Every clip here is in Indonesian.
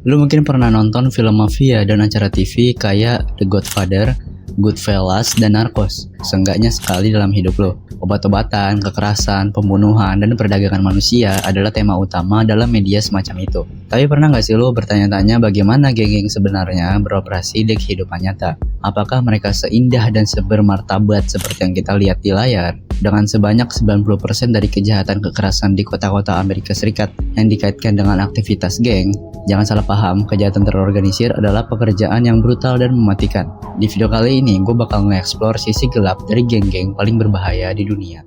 Lu mungkin pernah nonton film mafia dan acara TV kayak The Godfather, Goodfellas, dan Narcos. Seenggaknya sekali dalam hidup lo. Obat-obatan, kekerasan, pembunuhan, dan perdagangan manusia adalah tema utama dalam media semacam itu. Tapi pernah nggak sih lo bertanya-tanya bagaimana geng-geng sebenarnya beroperasi di kehidupan nyata? Apakah mereka seindah dan sebermartabat seperti yang kita lihat di layar? Dengan sebanyak 90% dari kejahatan kekerasan di kota-kota Amerika Serikat yang dikaitkan dengan aktivitas geng, jangan salah paham, kejahatan terorganisir adalah pekerjaan yang brutal dan mematikan. Di video kali ini, gue bakal nge-explore sisi gelap dari geng-geng paling berbahaya di dunia.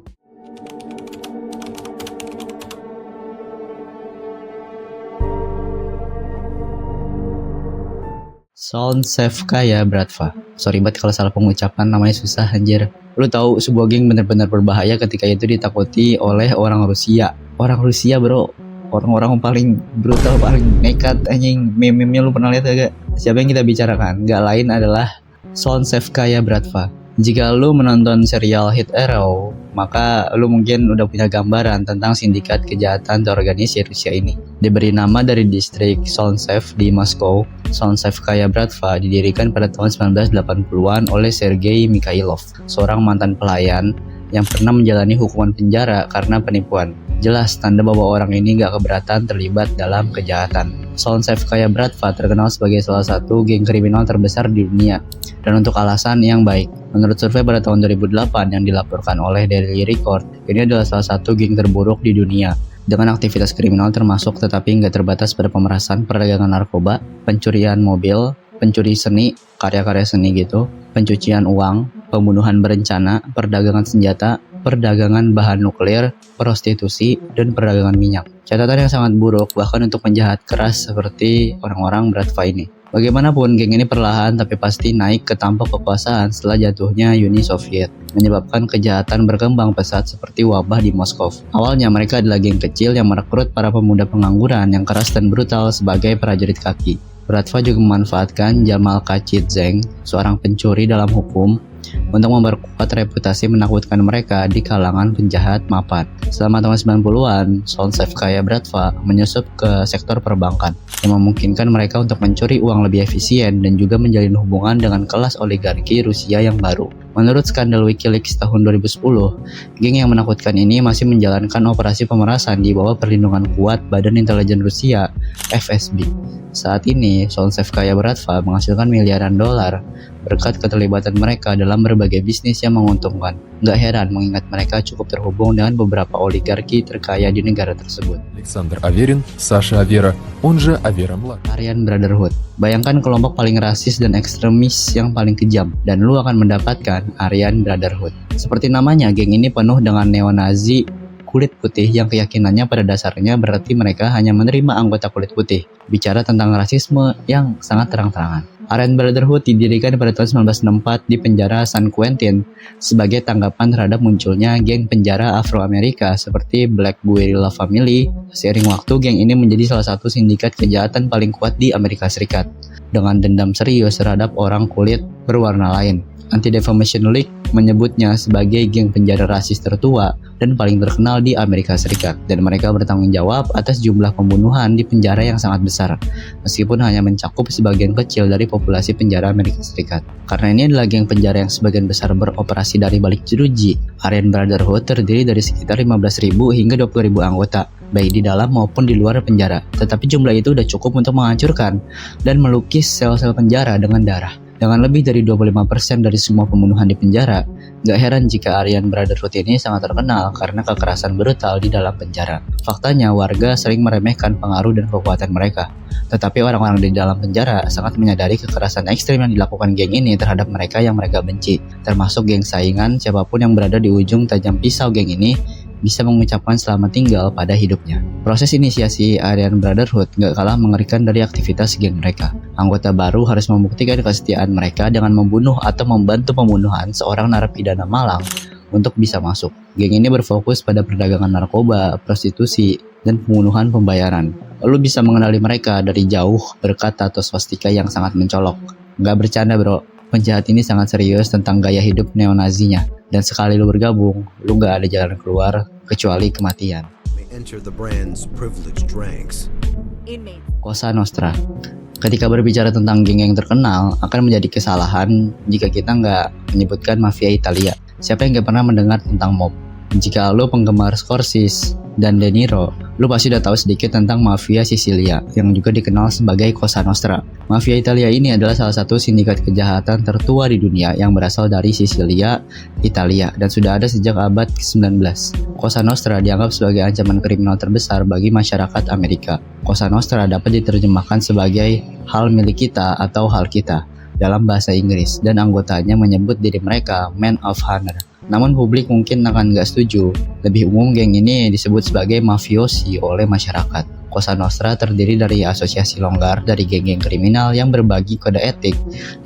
Solntsevskaya Bratva. Sorry banget kalau salah pengucapan, namanya susah anjir. Lu tahu sebuah geng benar-benar berbahaya ketika itu ditakuti oleh orang Rusia. Orang Rusia bro, orang-orang paling brutal, paling nekat anjing. Meme-nya lu pernah lihat gak? Siapa yang kita bicarakan? Gak lain adalah Solntsevskaya Bratva. Jika lu menonton serial Hit Arrow, maka lu mungkin udah punya gambaran tentang sindikat kejahatan terorganisir Rusia ini. Diberi nama dari distrik Solntsev di Moskow, Solntsevskaya Bratva didirikan pada tahun 1980-an oleh Sergei Mikhailov, seorang mantan pelayan yang pernah menjalani hukuman penjara karena penipuan. Jelas tanda bahwa orang ini gak keberatan terlibat dalam kejahatan. Solntsevskaya Bratva terkenal sebagai salah satu geng kriminal terbesar di dunia, dan untuk alasan yang baik. Menurut survei pada tahun 2008 yang dilaporkan oleh Daily Record, ini adalah salah satu geng terburuk di dunia, dengan aktivitas kriminal termasuk tetapi nggak terbatas pada pemerasan, perdagangan narkoba, pencurian mobil, pencuri seni, karya-karya seni gitu, pencucian uang, pembunuhan berencana, perdagangan senjata, perdagangan bahan nuklir, prostitusi, dan perdagangan minyak. Catatan yang sangat buruk bahkan untuk penjahat keras seperti orang-orang Bratva ini. Bagaimanapun, geng ini perlahan tapi pasti naik ke tampuk kekuasaan setelah jatuhnya Uni Soviet, menyebabkan kejahatan berkembang pesat seperti wabah di Moskow. Awalnya mereka adalah geng kecil yang merekrut para pemuda pengangguran yang keras dan brutal sebagai prajurit kaki. Bratva juga memanfaatkan Jamal Khashoggi, seorang pencuri dalam hukum, untuk memperkuat reputasi menakutkan mereka di kalangan penjahat mapan. Selama tahun 90-an, Solntsevskaya Bratva menyusup ke sektor perbankan yang memungkinkan mereka untuk mencuri uang lebih efisien dan juga menjalin hubungan dengan kelas oligarki Rusia yang baru. Menurut skandal WikiLeaks tahun 2010, geng yang menakutkan ini masih menjalankan operasi pemerasan di bawah perlindungan kuat Badan Intelijen Rusia, FSB. Saat ini, Solntsevskaya Bratva menghasilkan miliaran dolar berkat keterlibatan mereka dalam berbagai bisnis yang menguntungkan. Gak heran mengingat mereka cukup terhubung dengan beberapa oligarki terkaya di negara tersebut. Александр Аверин, Саша Авера, он же Авера Младший. Aryan Brotherhood. Bayangkan kelompok paling rasis dan ekstremis yang paling kejam, dan lu akan mendapatkan Aryan Brotherhood. Seperti namanya, geng ini penuh dengan neo-Nazi kulit putih yang keyakinannya pada dasarnya berarti mereka hanya menerima anggota kulit putih. Bicara tentang rasisme yang sangat terang-terangan. Aryan Brotherhood didirikan pada tahun 1964 di penjara San Quentin sebagai tanggapan terhadap munculnya geng penjara Afro-Amerika seperti Black Guerrilla Family. Seiring waktu, geng ini menjadi salah satu sindikat kejahatan paling kuat di Amerika Serikat, dengan dendam serius terhadap orang kulit berwarna lain. Anti-Defamation League menyebutnya sebagai geng penjara rasis tertua dan paling terkenal di Amerika Serikat, dan mereka bertanggung jawab atas jumlah pembunuhan di penjara yang sangat besar, meskipun hanya mencakup sebagian kecil dari populasi penjara Amerika Serikat. Karena ini adalah geng penjara yang sebagian besar beroperasi dari balik jeruji, Aryan Brotherhood terdiri dari sekitar 15.000 hingga 20.000 anggota, baik di dalam maupun di luar penjara. Tetapi jumlah itu udah cukup untuk menghancurkan dan melukis sel-sel penjara dengan darah. Dengan lebih dari 25% dari semua pembunuhan di penjara, gak heran jika Aryan Brotherhood ini sangat terkenal karena kekerasan brutal di dalam penjara. Faktanya, warga sering meremehkan pengaruh dan kekuatan mereka. Tetapi orang-orang di dalam penjara sangat menyadari kekerasan ekstrim yang dilakukan geng ini terhadap mereka yang mereka benci, termasuk geng saingan. Siapapun yang berada di ujung tajam pisau geng ini bisa mengucapkan selamat tinggal pada hidupnya. Proses inisiasi Aryan Brotherhood gak kalah mengerikan dari aktivitas geng mereka. Anggota baru harus membuktikan kesetiaan mereka dengan membunuh atau membantu pembunuhan seorang narapidana malang untuk bisa masuk. Geng ini berfokus pada perdagangan narkoba, prostitusi, dan pembunuhan pembayaran. Lu bisa mengenali mereka dari jauh berkat tato swastika yang sangat mencolok. Gak bercanda bro, penjahat ini sangat serius tentang gaya hidup neo-nazinya. Dan sekali lu bergabung, lu gak ada jalan keluar kecuali kematian. enter the brand's privileged ranks. Cosa Nostra. Ketika berbicara tentang geng yang terkenal, akan menjadi kesalahan jika kita nggak menyebutkan mafia Italia. Siapa yang nggak pernah mendengar tentang mob? Jika lo penggemar Scorsese dan De Niro, lo pasti udah tahu sedikit tentang mafia Sisilia yang juga dikenal sebagai Cosa Nostra. Mafia Italia ini adalah salah satu sindikat kejahatan tertua di dunia yang berasal dari Sisilia, Italia, dan sudah ada sejak abad ke-19. Cosa Nostra dianggap sebagai ancaman kriminal terbesar bagi masyarakat Amerika. Cosa Nostra dapat diterjemahkan sebagai hal milik kita atau hal kita dalam bahasa Inggris, dan anggotanya menyebut diri mereka Men of Honor. Namun publik mungkin akan nggak setuju. Lebih umum geng ini disebut sebagai mafiosi oleh masyarakat. Cosa Nostra terdiri dari asosiasi longgar dari geng-geng kriminal yang berbagi kode etik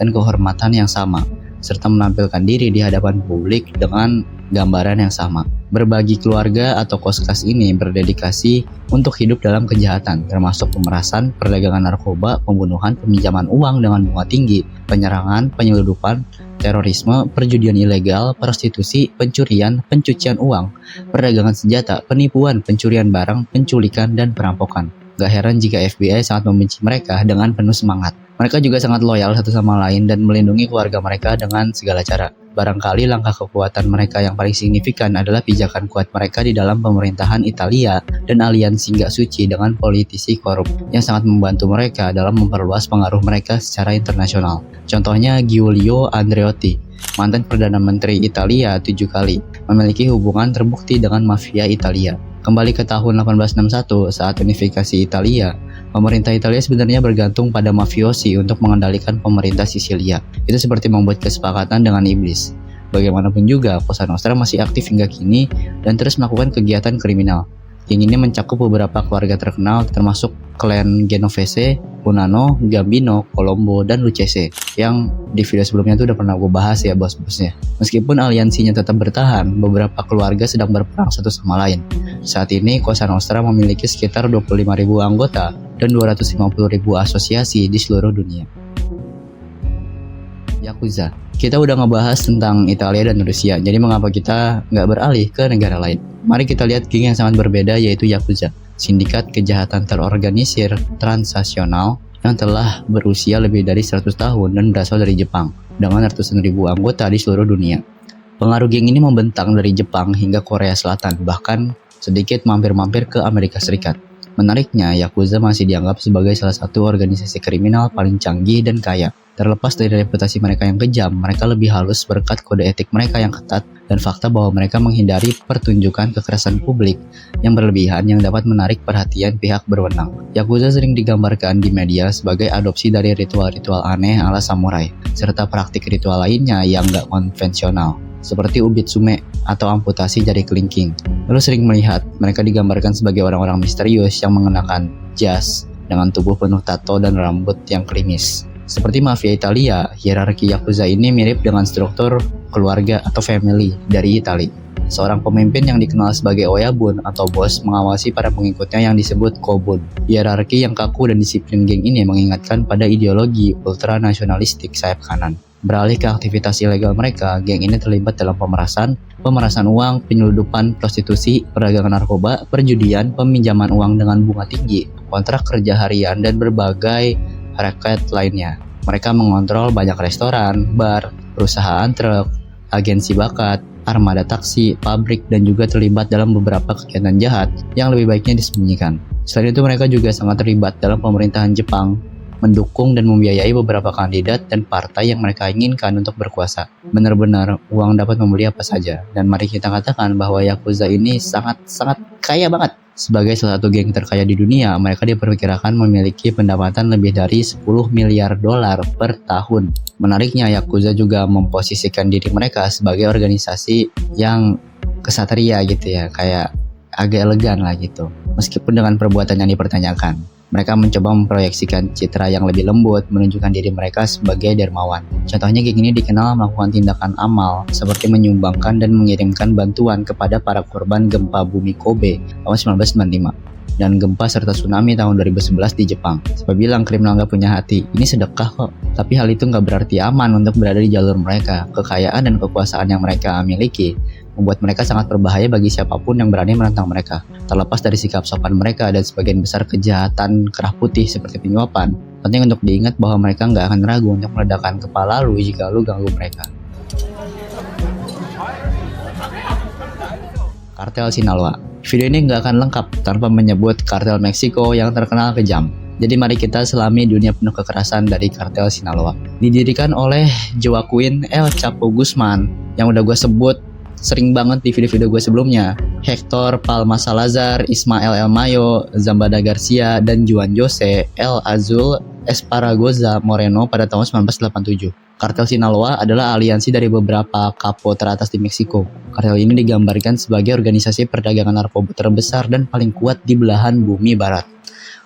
dan kehormatan yang sama, serta menampilkan diri di hadapan publik dengan gambaran yang sama. Berbagi keluarga atau koskas ini berdedikasi untuk hidup dalam kejahatan, termasuk pemerasan, perdagangan narkoba, pembunuhan, peminjaman uang dengan bunga tinggi, penyerangan, penyeludupan, terorisme, perjudian ilegal, prostitusi, pencurian, pencucian uang, perdagangan senjata, penipuan, pencurian barang, penculikan, dan perampokan. Gak heran jika FBI sangat membenci mereka dengan penuh semangat. Mereka juga sangat loyal satu sama lain dan melindungi keluarga mereka dengan segala cara. Barangkali langkah kekuatan mereka yang paling signifikan adalah pijakan kuat mereka di dalam pemerintahan Italia dan aliansi gak suci dengan politisi korup yang sangat membantu mereka dalam memperluas pengaruh mereka secara internasional. Contohnya Giulio Andreotti, mantan Perdana Menteri Italia 7 kali, memiliki hubungan terbukti dengan mafia Italia. Kembali ke tahun 1861 saat unifikasi Italia, pemerintah Italia sebenarnya bergantung pada mafiosi untuk mengendalikan pemerintah Sisilia. Itu seperti membuat kesepakatan dengan iblis. Bagaimanapun juga, Cosa Nostra masih aktif hingga kini dan terus melakukan kegiatan kriminal. Geng ini mencakup beberapa keluarga terkenal termasuk klan Genovese, Bonanno, Gambino, Colombo, dan Lucchese yang di video sebelumnya tuh udah pernah gue bahas ya bos-bosnya. Meskipun aliansinya tetap bertahan, beberapa keluarga sedang berperang satu sama lain. Saat ini Cosa Nostra memiliki sekitar 25.000 anggota dan 250.000 asosiasi di seluruh dunia. Yakuza. Kita udah ngebahas tentang Italia dan Rusia, jadi mengapa kita nggak beralih ke negara lain? Mari kita lihat geng yang sangat berbeda, yaitu Yakuza, sindikat kejahatan terorganisir transnasional yang telah berusia lebih dari 100 tahun dan berasal dari Jepang, dengan ratusan ribu anggota di seluruh dunia. Pengaruh geng ini membentang dari Jepang hingga Korea Selatan, bahkan sedikit mampir-mampir ke Amerika Serikat. Menariknya, Yakuza masih dianggap sebagai salah satu organisasi kriminal paling canggih dan kaya. Terlepas dari reputasi mereka yang kejam, mereka lebih halus berkat kode etik mereka yang ketat dan fakta bahwa mereka menghindari pertunjukan kekerasan publik yang berlebihan yang dapat menarik perhatian pihak berwenang. Yakuza sering digambarkan di media sebagai adopsi dari ritual-ritual aneh ala samurai, serta praktik ritual lainnya yang gak konvensional, seperti ubitsume atau amputasi jari kelingking. Lalu sering melihat mereka digambarkan sebagai orang-orang misterius yang mengenakan jas dengan tubuh penuh tato dan rambut yang klimis. Seperti mafia Italia, hierarki Yakuza ini mirip dengan struktur keluarga atau family dari Italia. Seorang pemimpin yang dikenal sebagai oyabun atau bos mengawasi para pengikutnya yang disebut kobun. Hierarki yang kaku dan disiplin geng ini mengingatkan pada ideologi ultranasionalistik sayap kanan. Beralih ke aktivitas ilegal mereka, geng ini terlibat dalam pemerasan uang, penyeludupan, prostitusi, perdagangan narkoba, perjudian, peminjaman uang dengan bunga tinggi, kontrak kerja harian, dan berbagai raket lainnya. Mereka mengontrol banyak restoran, bar, perusahaan truk, agensi bakat, armada taksi, pabrik, dan juga terlibat dalam beberapa kegiatan jahat yang lebih baiknya disembunyikan. Selain itu, mereka juga sangat terlibat dalam pemerintahan Jepang, mendukung dan membiayai beberapa kandidat dan partai yang mereka inginkan untuk berkuasa. Benar-benar uang dapat membeli apa saja, dan mari kita katakan bahwa Yakuza ini sangat kaya banget. Sebagai salah satu geng terkaya di dunia, mereka diperkirakan memiliki pendapatan lebih dari 10 miliar dolar per tahun. Menariknya, Yakuza juga memposisikan diri mereka sebagai organisasi yang kesatria gitu ya, kayak agak elegan lah gitu. Meskipun dengan perbuatan yang dipertanyakan, mereka mencoba memproyeksikan citra yang lebih lembut, menunjukkan diri mereka sebagai dermawan. Contohnya, geng ini dikenal melakukan tindakan amal seperti menyumbangkan dan mengirimkan bantuan kepada para korban gempa bumi Kobe tahun 1995 dan gempa serta tsunami tahun 2011 di Jepang. Siapa bilang kriminal gak punya hati? Ini sedekah kok. Tapi hal itu gak berarti aman untuk berada di jalur mereka. Kekayaan dan kekuasaan yang mereka miliki membuat mereka sangat berbahaya bagi siapapun yang berani menentang mereka. Terlepas dari sikap sopan mereka dan sebagian besar kejahatan kerah putih seperti penyuapan, penting untuk diingat bahwa mereka nggak akan ragu untuk meledakkan kepala lu jika lu ganggu mereka. Kartel Sinaloa. Video ini nggak akan lengkap tanpa menyebut kartel Meksiko yang terkenal kejam. Jadi mari kita selami dunia penuh kekerasan dari kartel Sinaloa. Didirikan oleh Joaquin El Chapo Guzman yang udah gue sebut sering banget di video-video gue sebelumnya. Hector Palma Salazar, Ismael El Mayo, Zambada Garcia, dan Juan Jose El Azul Esparragoza Moreno pada tahun 1987. Kartel Sinaloa adalah aliansi dari beberapa kapo teratas di Meksiko. Kartel ini digambarkan sebagai organisasi perdagangan narkoba terbesar dan paling kuat di belahan bumi barat,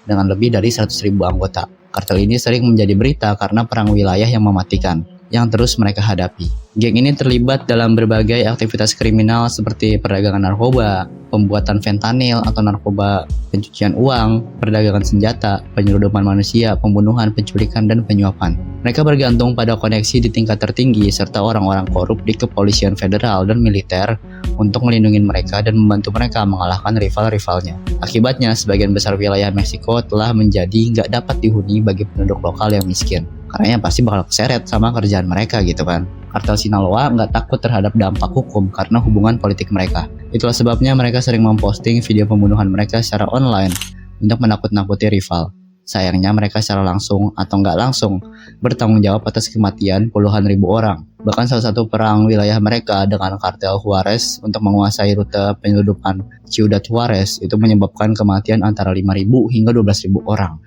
dengan lebih dari 100.000 anggota. Kartel ini sering menjadi berita karena perang wilayah yang mematikan yang terus mereka hadapi. Geng ini terlibat dalam berbagai aktivitas kriminal seperti perdagangan narkoba, pembuatan fentanyl atau narkoba, pencucian uang, perdagangan senjata, penyeludupan manusia, pembunuhan, penculikan, dan penyuapan. Mereka bergantung pada koneksi di tingkat tertinggi serta orang-orang korup di kepolisian federal dan militer untuk melindungi mereka dan membantu mereka mengalahkan rival-rivalnya. Akibatnya, sebagian besar wilayah Meksiko telah menjadi nggak dapat dihuni bagi penduduk lokal yang miskin. Karena yang pasti bakal keseret sama kerjaan mereka gitu kan. Kartel Sinaloa nggak takut terhadap dampak hukum karena hubungan politik mereka. Itulah sebabnya mereka sering memposting video pembunuhan mereka secara online untuk menakut-nakuti rival. Sayangnya mereka secara langsung atau nggak langsung bertanggung jawab atas kematian puluhan ribu orang. Bahkan salah satu perang wilayah mereka dengan kartel Juarez untuk menguasai rute penyeludupan Ciudad Juarez itu menyebabkan kematian antara 5.000 hingga 12.000 orang.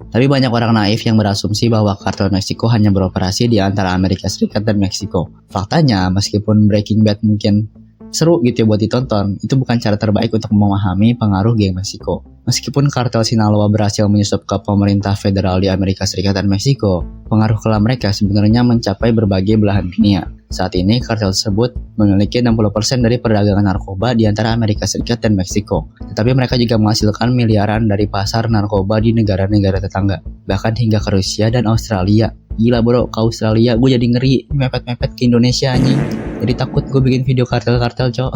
Tapi banyak orang naif yang berasumsi bahwa kartel Meksiko hanya beroperasi di antara Amerika Serikat dan Meksiko. Faktanya, meskipun Breaking Bad mungkin seru gitu ya buat ditonton, itu bukan cara terbaik untuk memahami pengaruh geng Meksiko. Meskipun kartel Sinaloa berhasil menyusup ke pemerintah federal di Amerika Serikat dan Meksiko, pengaruh kelam mereka sebenarnya mencapai berbagai belahan dunia. Saat ini, kartel tersebut memiliki 60% dari perdagangan narkoba di antara Amerika Serikat dan Meksiko. Tetapi mereka juga menghasilkan miliaran dari pasar narkoba di negara-negara tetangga, bahkan hingga ke Rusia dan Australia. Gila bro, ke Australia gue jadi ngeri, mepet-mepet ke Indonesia anjing. Jadi takut gue bikin video kartel-kartel cok.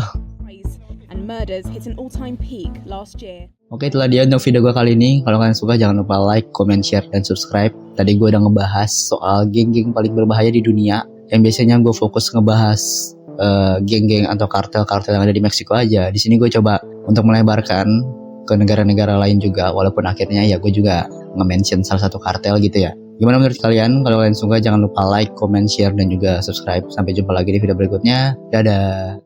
Oke, itulah dia untuk video gue kali ini. Kalau kalian suka jangan lupa like, comment, share, dan subscribe. Tadi gue udah ngebahas soal geng-geng paling berbahaya di dunia. Yang biasanya gue fokus ngebahas geng-geng atau kartel-kartel yang ada di Meksiko aja. Di sini gue coba untuk melebarkan ke negara-negara lain juga. Walaupun akhirnya ya gue juga nge-mention salah satu kartel gitu ya. Gimana menurut kalian? Kalau kalian suka jangan lupa like, comment, share, dan juga subscribe. Sampai jumpa lagi di video berikutnya. Dadah.